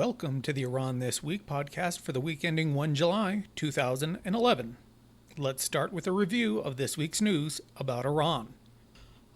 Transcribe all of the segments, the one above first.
Welcome to the Iran This Week podcast for the week ending 1 July 2011. Let's start with a review of this week's news about Iran.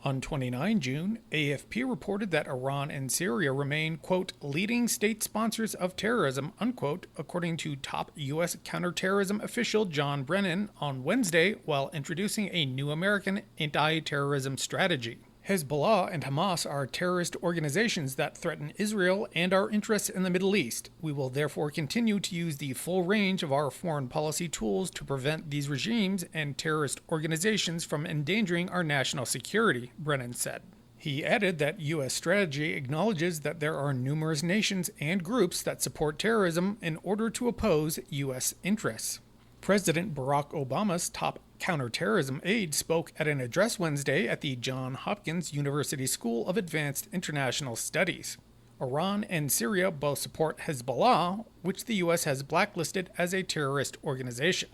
On 29 June, AFP reported that Iran and Syria remain, quote, leading state sponsors of terrorism, unquote, according to top U.S. counterterrorism official John Brennan on Wednesday while introducing a new American anti-terrorism strategy. Hezbollah and Hamas are terrorist organizations that threaten Israel and our interests in the Middle East. We will therefore continue to use the full range of our foreign policy tools to prevent these regimes and terrorist organizations from endangering our national security, Brennan said. He added that U.S. strategy acknowledges that there are numerous nations and groups that support terrorism in order to oppose U.S. interests. President Barack Obama's top counterterrorism aide spoke at an address Wednesday at the Johns Hopkins University School of Advanced International Studies. Iran and Syria both support Hezbollah, which the U.S. has blacklisted as a terrorist organization.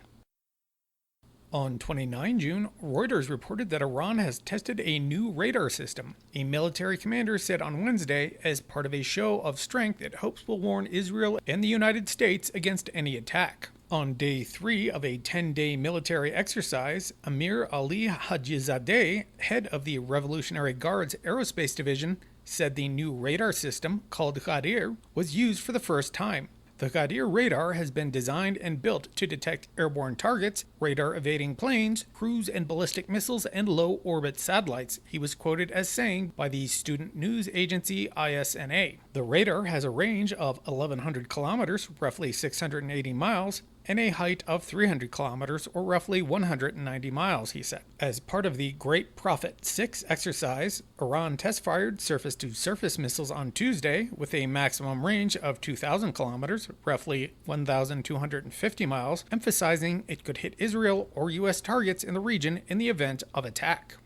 On 29 June, Reuters reported that Iran has tested a new radar system, a military commander said on Wednesday, as part of a show of strength it hopes will warn Israel and the United States against any attack. On day 3 of a 10-day military exercise, Amir Ali Hajizadeh, head of the Revolutionary Guard's Aerospace Division, said the new radar system, called Ghadir, was used for the first time. The Ghadir radar has been designed and built to detect airborne targets, radar-evading planes, cruise and ballistic missiles, and low-orbit satellites, he was quoted as saying by the student news agency ISNA. The radar has a range of 1,100 kilometers, roughly 680 miles, and a height of 300 kilometers, or roughly 190 miles, he said. As part of the Great Prophet 6 exercise, Iran test-fired surface-to-surface missiles on Tuesday with a maximum range of 2,000 kilometers, roughly 1,250 miles, emphasizing it could hit Israel or U.S. targets in the region in the event of attack.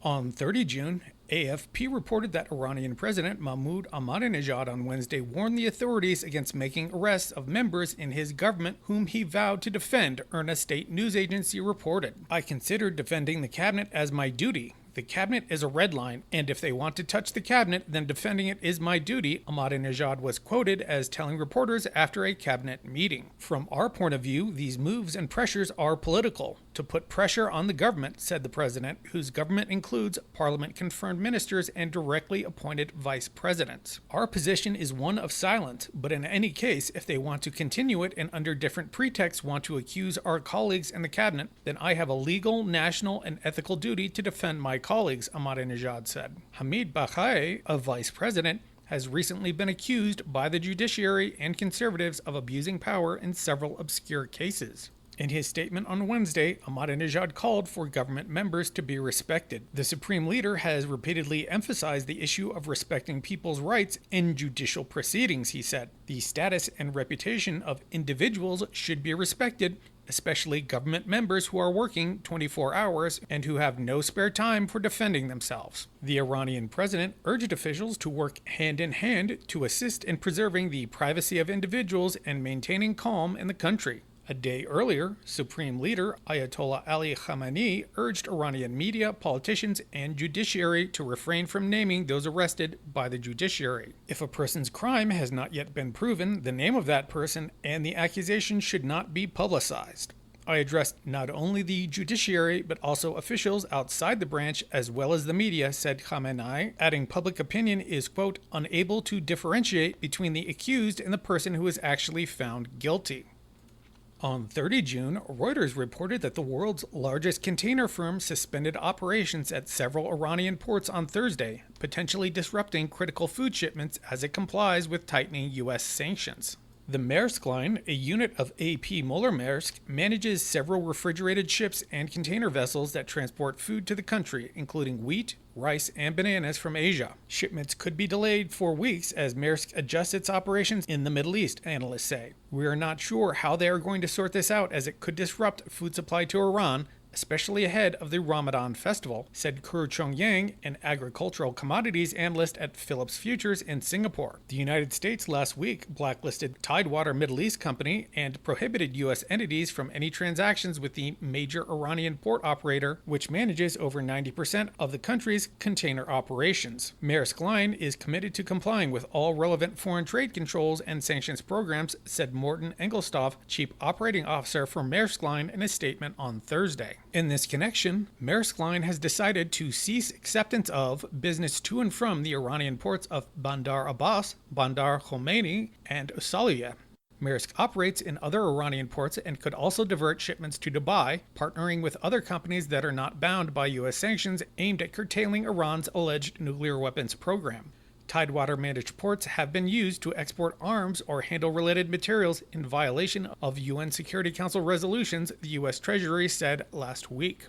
On 30 June, AFP reported that Iranian President Mahmoud Ahmadi-Nejad on Wednesday warned the authorities against making arrests of members in his government whom he vowed to defend, a state news agency reported. I considered defending the cabinet as my duty. The cabinet is a red line, and if they want to touch the cabinet, then defending it is my duty, Ahmadi-Nejad was quoted as telling reporters after a cabinet meeting. From our point of view, these moves and pressures are political, to put pressure on the government, said the president, whose government includes parliament-confirmed ministers and directly appointed vice presidents. Our position is one of silence, but in any case, if they want to continue it and under different pretexts want to accuse our colleagues in the cabinet, then I have a legal, national, and ethical duty to defend my colleagues, Ahmadi-Nejad said. Hamid Baghai, a vice president, has recently been accused by the judiciary and conservatives of abusing power in several obscure cases. In his statement on Wednesday, Ahmadi-Nejad called for government members to be respected. The supreme leader has repeatedly emphasized the issue of respecting people's rights in judicial proceedings, he said. The status and reputation of individuals should be respected, especially government members who are working 24 hours and who have no spare time for defending themselves. The Iranian president urged officials to work hand in hand to assist in preserving the privacy of individuals and maintaining calm in the country. A day earlier, Supreme Leader Ayatollah Ali Khamenei urged Iranian media, politicians, and judiciary to refrain from naming those arrested by the judiciary. If a person's crime has not yet been proven, the name of that person and the accusation should not be publicized. I addressed not only the judiciary, but also officials outside the branch as well as the media, said Khamenei, adding public opinion is, quote, unable to differentiate between the accused and the person who is actually found guilty. On 30 June, Reuters reported that the world's largest container firm suspended operations at several Iranian ports on Thursday, potentially disrupting critical food shipments as it complies with tightening U.S. sanctions. The Maersk Line, a unit of A.P. Moller-Maersk, manages several refrigerated ships and container vessels that transport food to the country, including wheat, rice, and bananas from Asia. Shipments could be delayed for weeks as Maersk adjusts its operations in the Middle East, analysts say. We are not sure how they are going to sort this out as it could disrupt food supply to Iran, especially ahead of the Ramadan festival, said Kur Chongyang, an agricultural commodities analyst at Phillips Futures in Singapore. The United States last week blacklisted Tidewater Middle East Company and prohibited U.S. entities from any transactions with the major Iranian port operator, which manages over 90% of the country's container operations. Maersk Line is committed to complying with all relevant foreign trade controls and sanctions programs, said Morten Engelstoff, Chief Operating Officer for Maersk Line, in a statement on Thursday. In this connection, Maersk Line has decided to cease acceptance of business to and from the Iranian ports of Bandar Abbas, Bandar Khomeini, and Usaliya. Maersk operates in other Iranian ports and could also divert shipments to Dubai, partnering with other companies that are not bound by U.S. sanctions aimed at curtailing Iran's alleged nuclear weapons program. Tidewater-managed ports have been used to export arms or handle related materials in violation of UN Security Council resolutions, the U.S. Treasury said last week.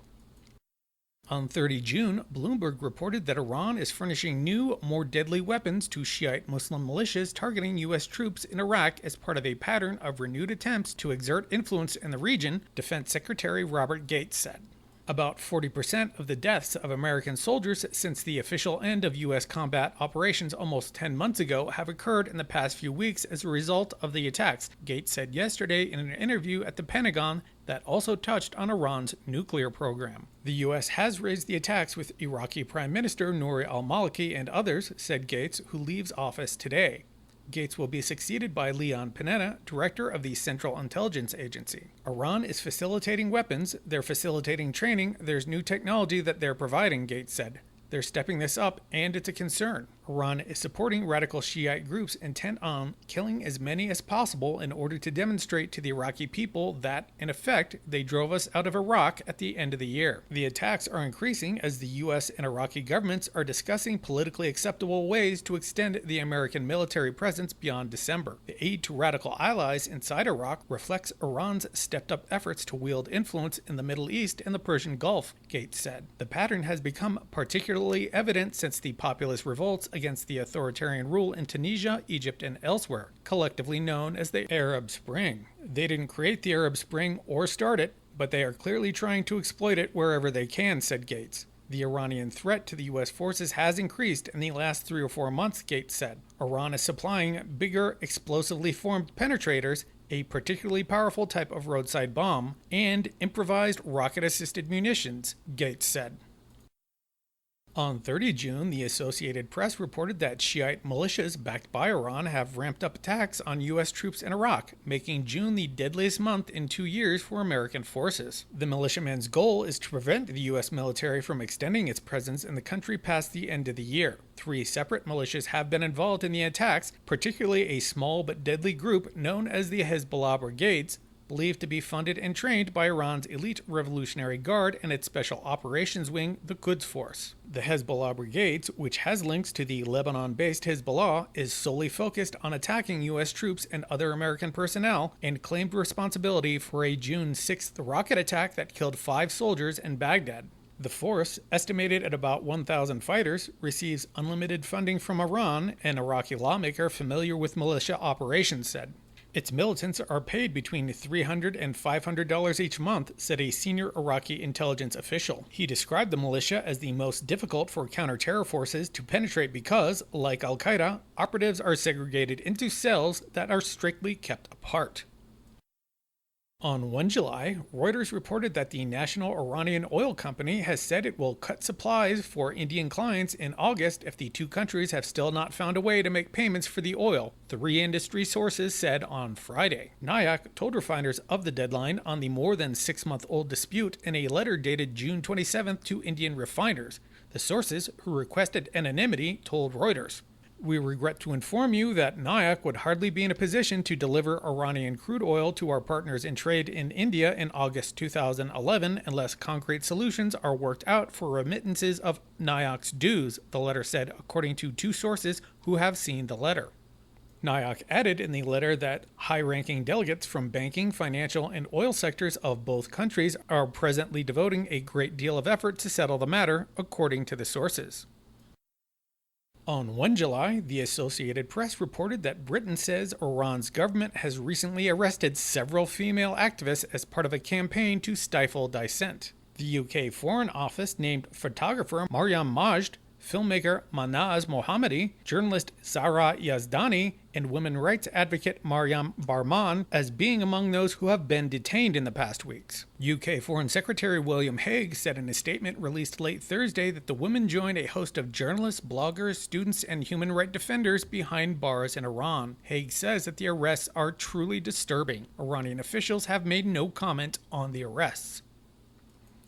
On 30 June, Bloomberg reported that Iran is furnishing new, more deadly weapons to Shiite Muslim militias targeting U.S. troops in Iraq as part of a pattern of renewed attempts to exert influence in the region, Defense Secretary Robert Gates said. About 40% of the deaths of American soldiers since the official end of U.S. combat operations almost 10 months ago have occurred in the past few weeks as a result of the attacks, Gates said yesterday in an interview at the Pentagon that also touched on Iran's nuclear program. The U.S. has raised the attacks with Iraqi Prime Minister Nouri al-Maliki and others, said Gates, who leaves office today. Gates will be succeeded by Leon Panetta, director of the Central Intelligence Agency. Iran is facilitating weapons, they're facilitating training, there's new technology that they're providing, Gates said. They're stepping this up, and it's a concern. Iran is supporting radical Shiite groups intent on killing as many as possible in order to demonstrate to the Iraqi people that, in effect, they drove us out of Iraq at the end of the year. The attacks are increasing as the U.S. and Iraqi governments are discussing politically acceptable ways to extend the American military presence beyond December. The aid to radical allies inside Iraq reflects Iran's stepped-up efforts to wield influence in the Middle East and the Persian Gulf, Gates said. The pattern has become particularly evident since the populist revolts against the authoritarian rule in Tunisia, Egypt, and elsewhere, collectively known as the Arab Spring. They didn't create the Arab Spring or start it, but they are clearly trying to exploit it wherever they can, said Gates. The Iranian threat to the U.S. forces has increased in the last 3 or 4 months, Gates said. Iran is supplying bigger, explosively formed penetrators, a particularly powerful type of roadside bomb, and improvised rocket-assisted munitions, Gates said. On 30 June, the Associated Press reported that Shiite militias backed by Iran have ramped up attacks on U.S. troops in Iraq, making June the deadliest month in 2 years for American forces. The militiamen's goal is to prevent the U.S. military from extending its presence in the country past the end of the year. 3 separate militias have been involved in the attacks, particularly a small but deadly group known as the Hezbollah Brigades, believed to be funded and trained by Iran's elite Revolutionary Guard and its special operations wing, the Quds Force. The Hezbollah Brigades, which has links to the Lebanon-based Hezbollah, is solely focused on attacking U.S. troops and other American personnel and claimed responsibility for a June 6th rocket attack that killed 5 soldiers in Baghdad. The force, estimated at about 1,000 fighters, receives unlimited funding from Iran, an Iraqi lawmaker familiar with militia operations said. Its militants are paid between $300 and $500 each month, said a senior Iraqi intelligence official. He described the militia as the most difficult for counter-terror forces to penetrate because, like al-Qaeda, operatives are segregated into cells that are strictly kept apart. On 1 July, Reuters reported that the National Iranian Oil Company has said it will cut supplies for Indian clients in August if the 2 countries have still not found a way to make payments for the oil, 3 industry sources said on Friday. NIOC told refiners of the deadline on the more than 6-month-old dispute in a letter dated June 27th to Indian refiners. The sources, who requested anonymity, told Reuters. We regret to inform you that NIOC would hardly be in a position to deliver Iranian crude oil to our partners in trade in India in August 2011 unless concrete solutions are worked out for remittances of NIOC's dues, the letter said, according to 2 sources who have seen the letter. NIOC added in the letter that high-ranking delegates from banking, financial, and oil sectors of both countries are presently devoting a great deal of effort to settle the matter, according to the sources. On 1 July, the Associated Press reported that Britain says Iran's government has recently arrested several female activists as part of a campaign to stifle dissent. The UK Foreign Office named photographer Maryam Majd, filmmaker Manaz Mohammadi, journalist Zahra Yazdani, and women rights advocate Maryam Barman as being among those who have been detained in the past weeks. UK Foreign Secretary William Hague said in a statement released late Thursday that the women joined a host of journalists, bloggers, students, and human rights defenders behind bars in Iran. Hague says that the arrests are truly disturbing. Iranian officials have made no comment on the arrests.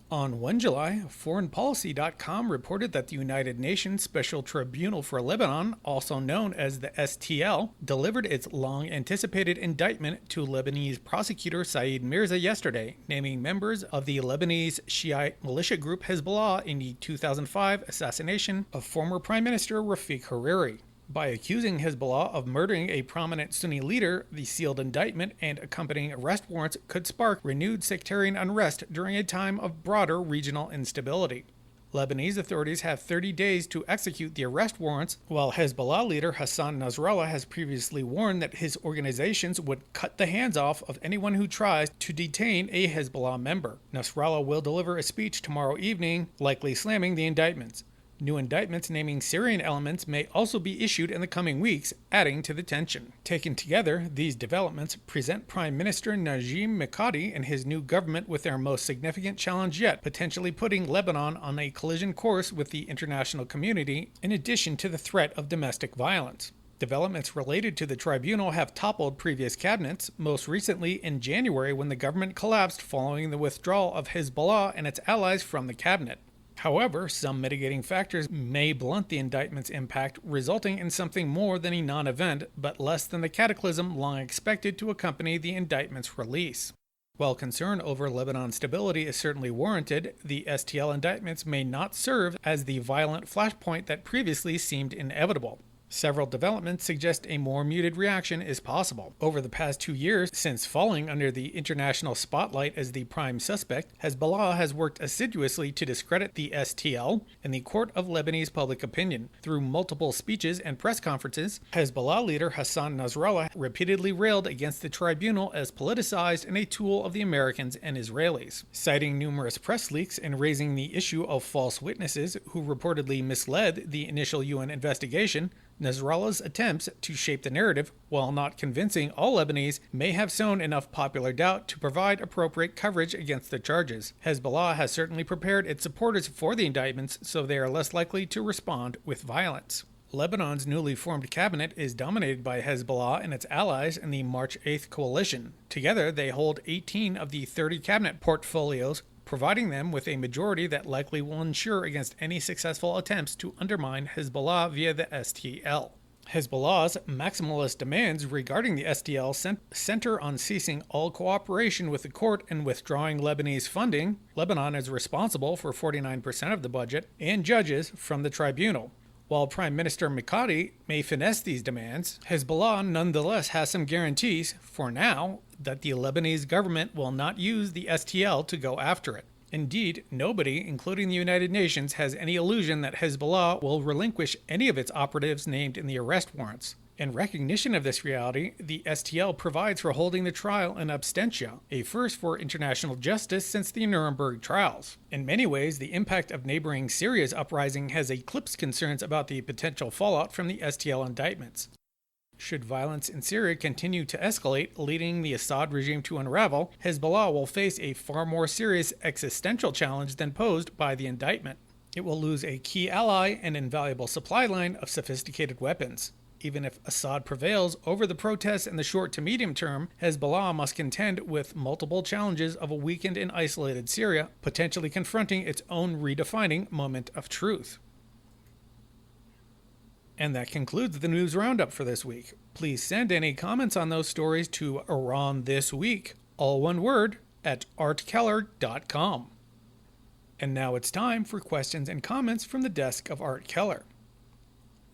On 1 July, ForeignPolicy.com reported that the United Nations Special Tribunal for Lebanon, also known as the STL, delivered its long-anticipated indictment to Lebanese prosecutor Saeed Mirza yesterday, naming members of the Lebanese Shiite militia group Hezbollah in the 2005 assassination of former Prime Minister Rafiq Hariri. By accusing Hezbollah of murdering a prominent Sunni leader, the sealed indictment and accompanying arrest warrants could spark renewed sectarian unrest during a time of broader regional instability. Lebanese authorities have 30 days to execute the arrest warrants, while Hezbollah leader Hassan Nasrallah has previously warned that his organizations would cut the hands off of anyone who tries to detain a Hezbollah member. Nasrallah will deliver a speech tomorrow evening, likely slamming the indictments. New indictments naming Syrian elements may also be issued in the coming weeks, adding to the tension. Taken together, these developments present Prime Minister Najim Mikati and his new government with their most significant challenge yet, potentially putting Lebanon on a collision course with the international community, in addition to the threat of domestic violence. Developments related to the tribunal have toppled previous cabinets, most recently in January when the government collapsed following the withdrawal of Hezbollah and its allies from the cabinet. However, some mitigating factors may blunt the indictment's impact, resulting in something more than a non-event, but less than the cataclysm long expected to accompany the indictment's release. While concern over Lebanon's stability is certainly warranted, the STL indictments may not serve as the violent flashpoint that previously seemed inevitable. Several developments suggest a more muted reaction is possible. Over the past 2 years, since falling under the international spotlight as the prime suspect, Hezbollah has worked assiduously to discredit the STL in the court of Lebanese public opinion. Through multiple speeches and press conferences, Hezbollah leader Hassan Nasrallah repeatedly railed against the tribunal as politicized and a tool of the Americans and Israelis. Citing numerous press leaks and raising the issue of false witnesses who reportedly misled the initial UN investigation, Nasrallah's attempts to shape the narrative, while not convincing all Lebanese, may have sown enough popular doubt to provide appropriate coverage against the charges. Hezbollah has certainly prepared its supporters for the indictments, so they are less likely to respond with violence. Lebanon's newly formed cabinet is dominated by Hezbollah and its allies in the March 8th coalition. Together, they hold 18 of the 30 cabinet portfolios, providing them with a majority that likely will ensure against any successful attempts to undermine Hezbollah via the STL. Hezbollah's maximalist demands regarding the STL center on ceasing all cooperation with the court and withdrawing Lebanese funding. Lebanon is responsible for 49% of the budget and judges from the tribunal. While Prime Minister Mikati may finesse these demands, Hezbollah nonetheless has some guarantees, for now, that the Lebanese government will not use the STL to go after it. Indeed, nobody, including the United Nations, has any illusion that Hezbollah will relinquish any of its operatives named in the arrest warrants. In recognition of this reality, the STL provides for holding the trial in absentia, a first for international justice since the Nuremberg trials. In many ways, the impact of neighboring Syria's uprising has eclipsed concerns about the potential fallout from the STL indictments. Should violence in Syria continue to escalate, leading the Assad regime to unravel, Hezbollah will face a far more serious existential challenge than posed by the indictment. It will lose a key ally and invaluable supply line of sophisticated weapons. Even if Assad prevails over the protests in the short to medium term, Hezbollah must contend with multiple challenges of a weakened and isolated Syria, potentially confronting its own redefining moment of truth. And that concludes the news roundup for this week. Please send any comments on those stories to Iran This Week, all one word, at artkeller.com. And now it's time for questions and comments from the desk of Art Keller.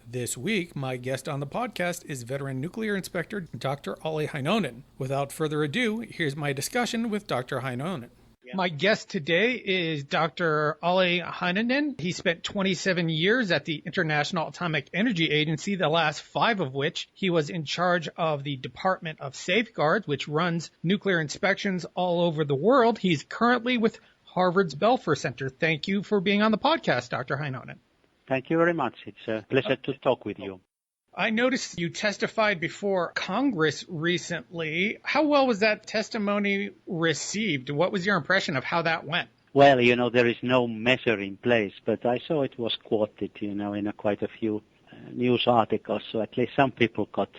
This week, my guest on the podcast is veteran nuclear inspector Dr. Ali Heinonen. Without further ado, here's my discussion with Dr. Heinonen. My guest today is Dr. Ali Heinonen. He spent 27 years at the International Atomic Energy Agency, the last 5 of which he was in charge of the Department of Safeguards, which runs nuclear inspections all over the world. He's currently with Harvard's Belfer Center. Thank you for being on the podcast, Dr. Heinonen. Thank you very much. It's a pleasure to talk with you. I noticed you testified before Congress recently. How well was that testimony received? What was your impression of how that went? Well, there is no measure in place, but I saw it was quoted, in quite a few news articles. So at least some people got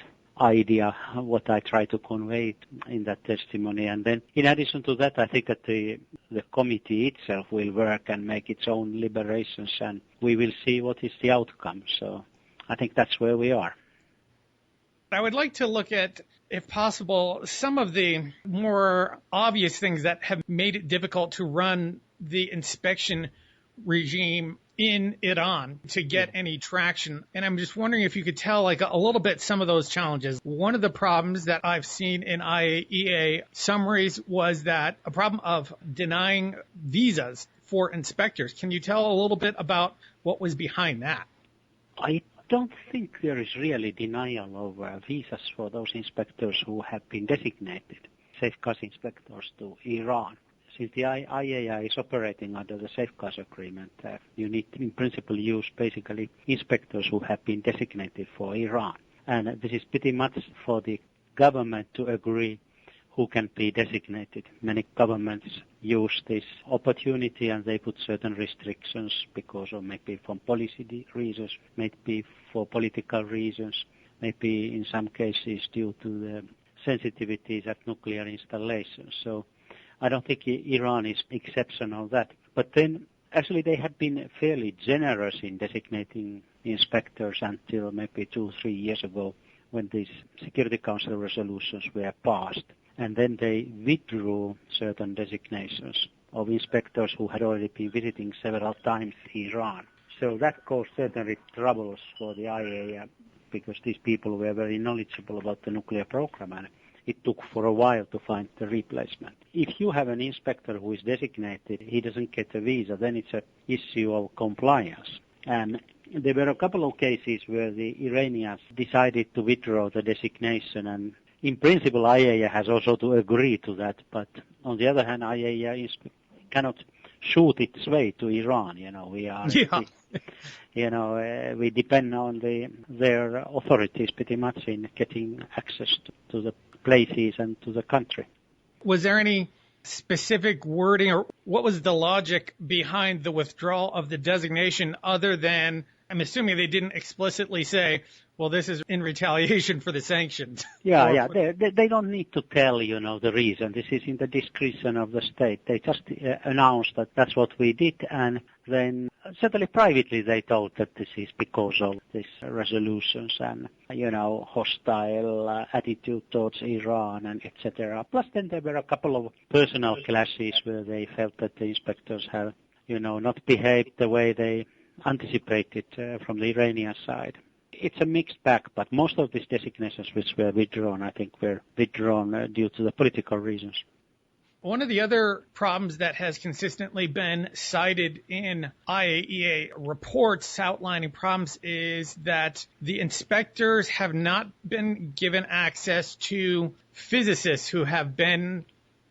idea what I try to convey in that testimony. And then in addition to that, I think that the committee itself will work and make its own deliberations, and we will see what is the outcome. So I think that's where we are. I would like to look at, if possible, some of the more obvious things that have made it difficult to run the inspection regime in Iran to get any traction. And I'm just wondering if you could tell a little bit some of those challenges. One of the problems that I've seen in IAEA summaries was that a problem of denying visas for inspectors. Can you tell a little bit about what was behind that? I don't think there is really denial of visas for those inspectors who have been designated safeguards inspectors to Iran. Since the IAEA is operating under the safeguards agreement, you need to, in principle, use basically inspectors who have been designated for Iran. And this is pretty much for the government to agree who can be designated. Many governments use this opportunity and they put certain restrictions because of maybe from policy reasons, maybe for political reasons, maybe in some cases due to the sensitivities at nuclear installations. So I don't think Iran is exceptional that. But then actually they have been fairly generous in designating inspectors until maybe 2-3 years ago when these Security Council resolutions were passed. And then they withdrew certain designations of inspectors who had already been visiting several times Iran. So that caused certainly troubles for the IAEA because these people were very knowledgeable about the nuclear program, and it took for a while to find the replacement. If you have an inspector who is designated, he doesn't get a visa, then it's an issue of compliance. And there were a couple of cases where the Iranians decided to withdraw the designation, and in principle, IAEA has also to agree to that, but on the other hand, IAEA cannot shoot its way to Iran. We depend on their authorities pretty much in getting access to the places and to the country. Was there any specific wording, or what was the logic behind the withdrawal of the designation other than, I'm assuming they didn't explicitly say, well, this is in retaliation for the sanctions. Yeah. They don't need to tell, the reason. This is in the discretion of the state. They just announced that that's what we did, and then certainly privately they told that this is because of these resolutions and, hostile attitude towards Iran and etc. Plus then there were a couple of personal clashes where they felt that the inspectors have, not behaved the way they anticipated from the Iranian side. It's a mixed bag, but most of these designations which were withdrawn, I think, were withdrawn due to the political reasons. One of the other problems that has consistently been cited in IAEA reports outlining problems is that the inspectors have not been given access to physicists who have been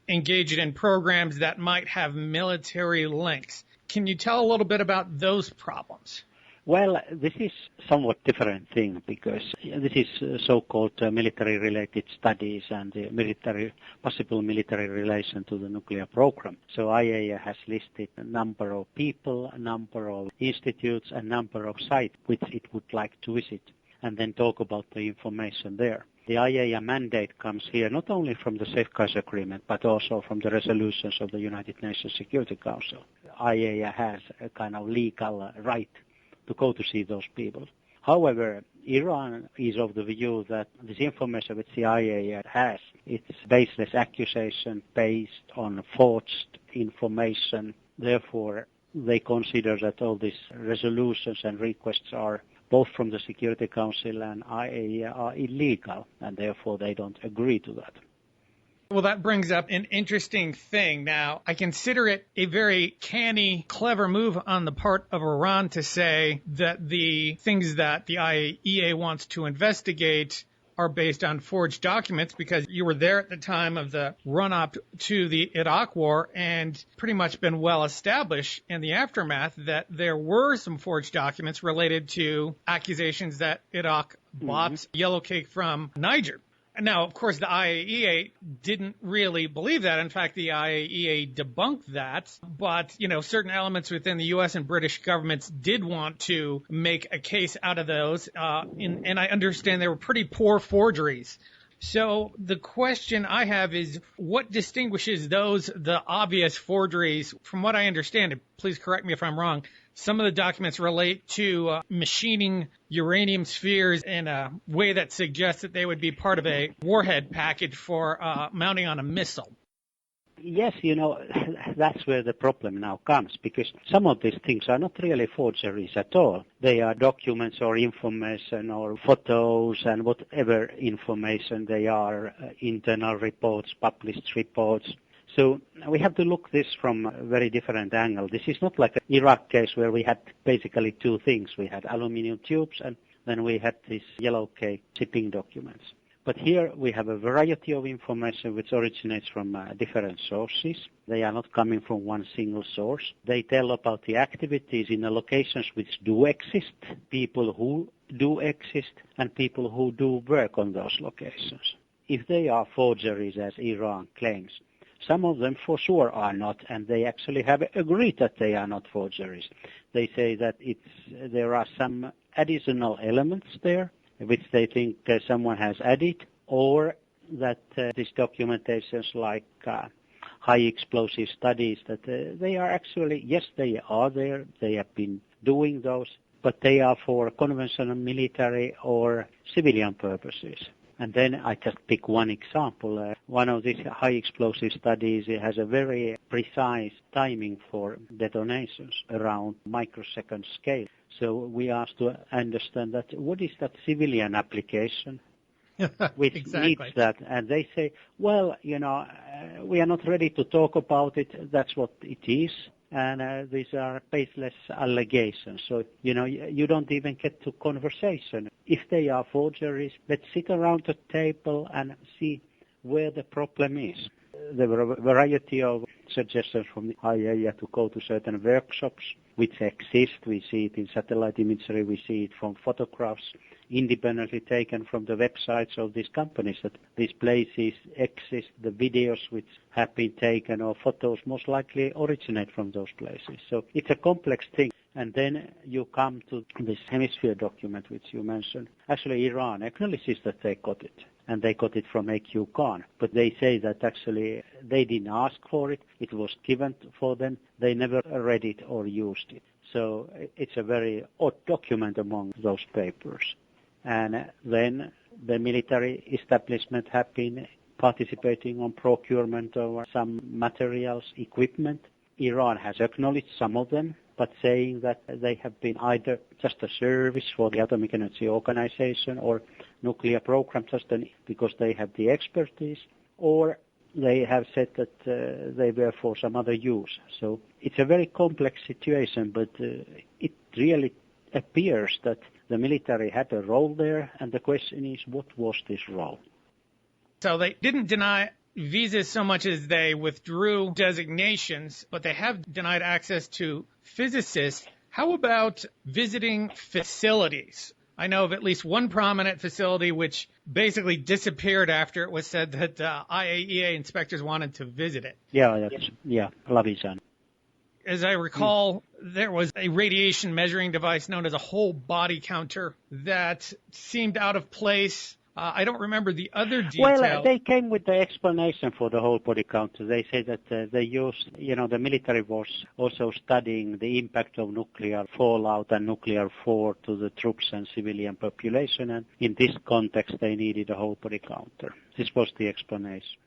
engaged in programs that might have military links. Can you tell a little bit about those problems? Well, this is somewhat different thing because this is so-called military-related studies and the possible military relation to the nuclear program. So IAEA has listed a number of people, a number of institutes, a number of sites which it would like to visit and then talk about the information there. The IAEA mandate comes here not only from the Safeguards Agreement but also from the resolutions of the United Nations Security Council. IAEA has a kind of legal right to go to see those people. However, Iran is of the view that this information which the IAEA has, it's baseless accusation based on forged information. Therefore, they consider that all these resolutions and requests are both from the Security Council and IAEA are illegal, and therefore they don't agree to that. Well, that brings up an interesting thing. Now, I consider it a very canny, clever move on the part of Iran to say that the things that the IAEA wants to investigate are based on forged documents because you were there at the time of the run-up to the Iraq War and pretty much been well established in the aftermath that there were some forged documents related to accusations that Iraq bought yellow cake from Niger. Now, of course, the IAEA didn't really believe that. In fact, the IAEA debunked that. But, certain elements within the U.S. and British governments did want to make a case out of those. And I understand they were pretty poor forgeries. So the question I have is, what distinguishes the obvious forgeries? From what I understand, and please correct me if I'm wrong, some of the documents relate to machining uranium spheres in a way that suggests that they would be part of a warhead package for mounting on a missile. Yes, that's where the problem now comes, because some of these things are not really forgeries at all. They are documents or information or photos and whatever information they are, internal reports, published reports. So we have to look this from a very different angle. This is not like an Iraq case where we had basically two things. We had aluminum tubes and then we had these yellow cake shipping documents. But here we have a variety of information which originates from different sources. They are not coming from one single source. They tell about the activities in the locations which do exist, people who do exist, and people who do work on those locations. If they are forgeries, as Iran claims, some of them for sure are not, and they actually have agreed that they are not forgeries. They say that there are some additional elements there which they think someone has added, or that these documentations like high explosive studies, that they are actually, yes, they are there, they have been doing those, but they are for conventional military or civilian purposes. And then I just pick one example. One of these high explosive studies has a very precise timing for detonations around microsecond scale. So we asked to understand that what is that civilian application which exactly. needs that? And they say, well, we are not ready to talk about it. That's what it is. And these are baseless allegations. So, you don't even get to conversation. If they are forgeries, let's sit around the table and see where the problem is. There were a variety of suggestions from the IAEA to go to certain workshops which exist. We see it in satellite imagery. We see it from photographs independently taken from the websites of these companies, that these places exist. The videos which have been taken or photos most likely originate from those places. So it's a complex thing. And then you come to this hemisphere document which you mentioned. Actually, Iran acknowledges that they got it. And they got it from A.Q. Khan. But they say that actually they didn't ask for it. It was given for them. They never read it or used it. So it's a very odd document among those papers. And then the military establishment have been participating on procurement of some materials, equipment. Iran has acknowledged some of them, but saying that they have been either just a service for the Atomic Energy Organization or nuclear program just because they have the expertise, or they have said that they were for some other use. So it's a very complex situation, but it really appears that the military had a role there, and the question is, what was this role? So they didn't deny visas so much as they withdrew designations, but they have denied access to physicists. How about visiting facilities? I know of at least one prominent facility which basically disappeared after it was said that IAEA inspectors wanted to visit it. Yeah, Lavizan. As I recall, there was a radiation measuring device known as a whole body counter that seemed out of place. I don't remember the other detail. Well, they came with the explanation for the whole body counter. They said that they used, the military was also studying the impact of nuclear fallout and nuclear war to the troops and civilian population. And in this context, they needed a whole body counter. This was the explanation.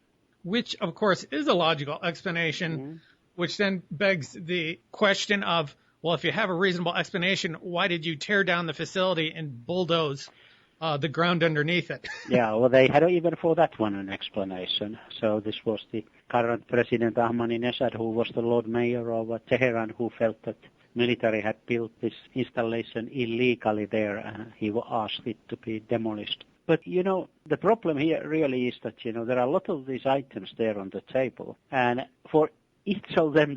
Which, of course, is a logical explanation, which then begs the question of, well, if you have a reasonable explanation, why did you tear down the facility and bulldoze the ground underneath it? Yeah, well, they had even for that one an explanation. So this was the current president Ahmadi-Nejad, who was the Lord Mayor of Tehran, who felt that military had built this installation illegally there, and he asked it to be demolished. But, the problem here really is that, there are a lot of these items there on the table. And for each of them,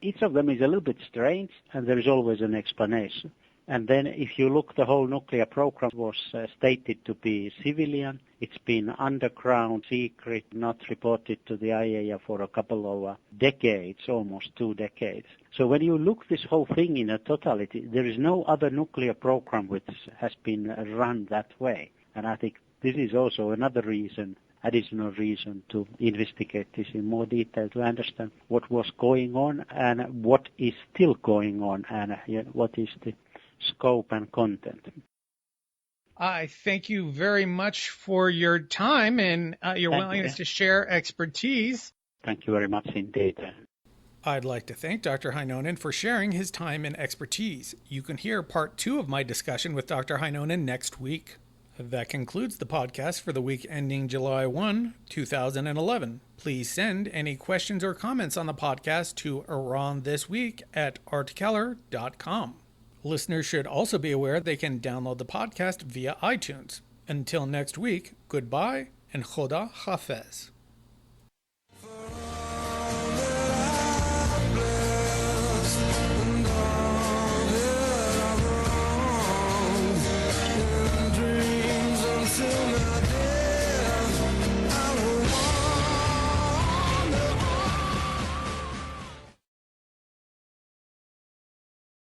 each of them is a little bit strange, and there is always an explanation. And then if you look, the whole nuclear program was stated to be civilian. It's been underground, secret, not reported to the IAEA for a couple of decades, almost 2 decades. So when you look this whole thing in a totality, there is no other nuclear program which has been run that way. And I think this is also another reason, additional reason to investigate this in more detail, to understand what was going on and what is still going on, and what is the scope and content. I thank you very much for your time and your willingness to share expertise. Thank you very much indeed. I'd like to thank Dr. Heinonen for sharing his time and expertise. You can hear part 2 of my discussion with Dr. Heinonen next week. That concludes the podcast for the week ending July 1, 2011. Please send any questions or comments on the podcast to IranThisWeek@artkeller.com. Listeners should also be aware they can download the podcast via iTunes. Until next week, goodbye and Khoda Hafez.